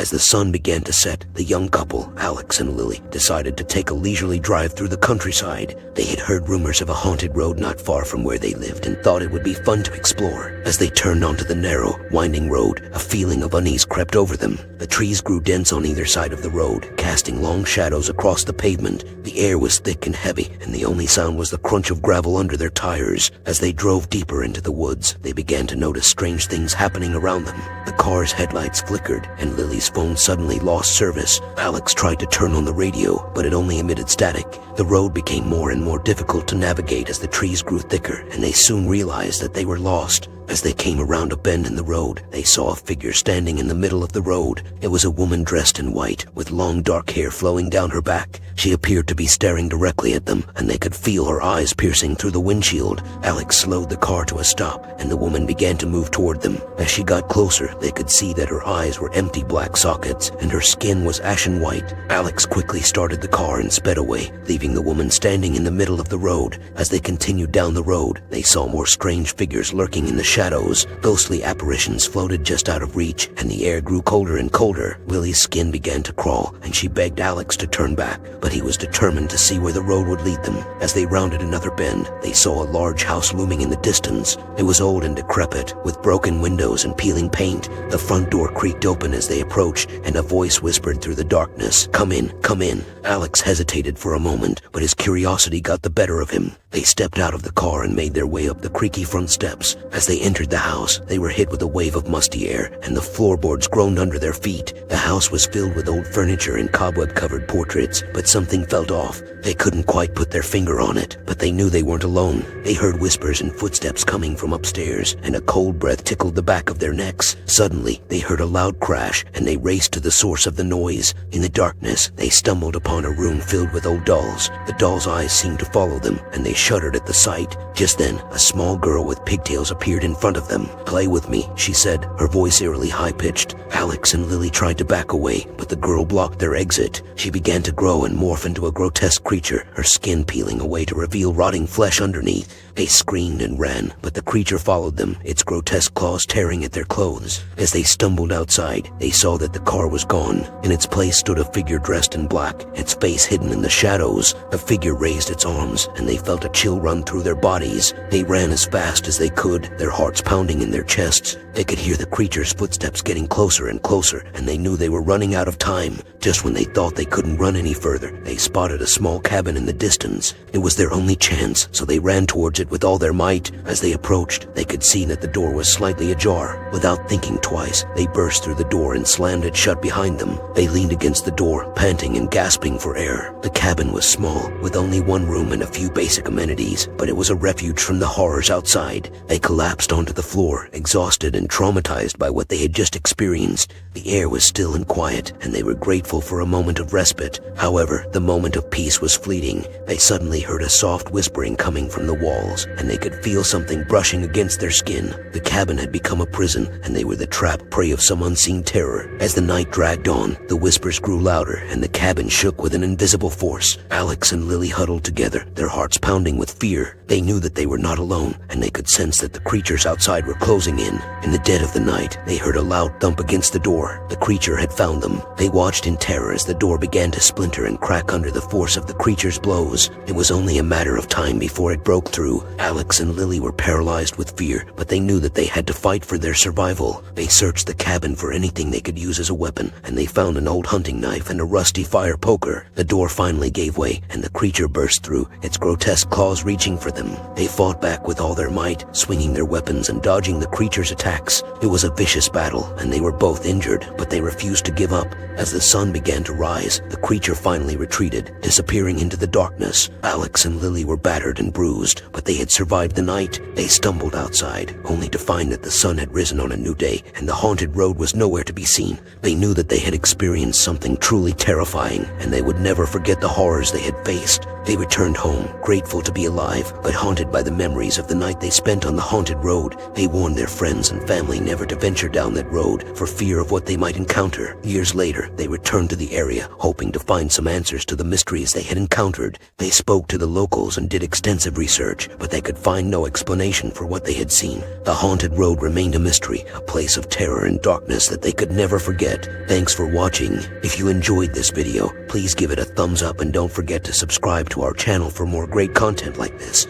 As the sun began to set, the young couple, Alex and Lily, decided to take a leisurely drive through the countryside. They had heard rumors of a haunted road not far from where they lived and thought it would be fun to explore. As they turned onto the narrow, winding road, a feeling of unease crept over them. The trees grew dense on either side of the road, casting long shadows across the pavement. The air was thick and heavy, and the only sound was the crunch of gravel under their tires. As they drove deeper into the woods, they began to notice strange things happening around them. The car's headlights flickered, and Lily's phone suddenly lost service. Alex tried to turn on the radio, but it only emitted static. The road became more and more difficult to navigate as the trees grew thicker, and they soon realized that they were lost. As they came around a bend in the road, they saw a figure standing in the middle of the road. It was a woman dressed in white, with long dark hair flowing down her back. She appeared to be staring directly at them, and they could feel her eyes piercing through the windshield. Alex slowed the car to a stop, and the woman began to move toward them. As she got closer, they could see that her eyes were empty black sockets, and her skin was ashen white. Alex quickly started the car and sped away, leaving the woman standing in the middle of the road. As they continued down the road, they saw more strange figures lurking in the shadows. Ghostly apparitions floated just out of reach, and the air grew colder and colder. Lily's skin began to crawl, and she begged Alex to turn back, but he was determined to see where the road would lead them. As they rounded another bend, they saw a large house looming in the distance. It was old and decrepit, with broken windows and peeling paint. The front door creaked open as they approached, and a voice whispered through the darkness, "Come in, come in." Alex hesitated for a moment, but his curiosity got the better of him. They stepped out of the car and made their way up the creaky front steps. As they entered the house, they were hit with a wave of musty air, and the floorboards groaned under their feet. The house was filled with old furniture and cobweb-covered portraits, but something felt off. They couldn't quite put their finger on it, but they knew they weren't alone. They heard whispers and footsteps coming from upstairs, and a cold breath tickled the back of their necks. Suddenly, they heard a loud crash, and they raced to the source of the noise. In the darkness, they stumbled upon a room filled with old dolls. The dolls' eyes seemed to follow them, and they shuddered at the sight. Just then, a small girl with pigtails appeared in front of them. "Play with me," she said, her voice eerily high-pitched. Alex and Lily tried to back away, but the girl blocked their exit. She began to grow and morph into a grotesque creature, her skin peeling away to reveal rotting flesh underneath. They screamed and ran, but the creature followed them, its grotesque claws tearing at their clothes. As they stumbled outside, they saw that the car was gone. In its place stood a figure dressed in black, its face hidden in the shadows. The figure raised its arms, and they felt a chill run through their bodies. They ran as fast as they could, their hearts pounding in their chests. They could hear the creature's footsteps getting closer and closer, and they knew they were running out of time. Just when they thought they couldn't run any further, they spotted a small cabin in the distance. It was their only chance, so they ran towards it with all their might. As they approached, they could see that the door was slightly ajar. Without thinking twice, they burst through the door and slammed it shut behind them. They leaned against the door, panting and gasping for air. The cabin was small, with only one room and a few basic amenities, but it was a refuge from the horrors outside. They collapsed onto the floor, exhausted and traumatized by what they had just experienced. The air was still and quiet, and they were grateful for a moment of respite. However, the moment of peace was fleeting. They suddenly heard a soft whispering coming from the walls, and they could feel something brushing against their skin. The cabin had become a prison, and they were the trapped prey of some unseen terror. As the night dragged on, the whispers grew louder, and the cabin shook with an invisible force. Alex and Lily huddled together, their hearts pounding with fear. They knew that they were not alone, and they could sense that the creatures outside were closing in. In the dead of the night, they heard a loud thump against the door. The creature had found them. They watched in terror as the door began to splinter and crack under the force of the creature's blows. It was only a matter of time before it broke through. Alex and Lily were paralyzed with fear, but they knew that they had to fight for their survival. They searched the cabin for anything they could use as a weapon, and they found an old hunting knife and a rusty fire poker. The door finally gave way, and the creature burst through, its grotesque claws reaching for them. They fought back with all their might, swinging their weapons and dodging the creature's attacks. It was a vicious battle, and they were both injured, but they refused to give up. As the sun began to rise, the creature finally retreated, disappearing into the darkness. Alex and Lily were battered and bruised, but they had survived the night. They stumbled outside, only to find that the sun had risen on a new day, and the haunted road was nowhere to be seen. They knew that they had experienced something truly terrifying, and they would never forget the horrors they had faced. They returned home, grateful to be alive, but haunted by the memories of the night they spent on the haunted road. They warned their friends and family never to venture down that road for fear of what they might encounter. Years later, they returned to the area, hoping to find some answers to the mysteries they had encountered. They spoke to the locals and did extensive research, but but they could find no explanation for what they had seen. The haunted road remained a mystery, a place of terror and darkness that they could never forget. Thanks for watching. If you enjoyed this video, please give it a thumbs up and don't forget to subscribe to our channel for more great content like this.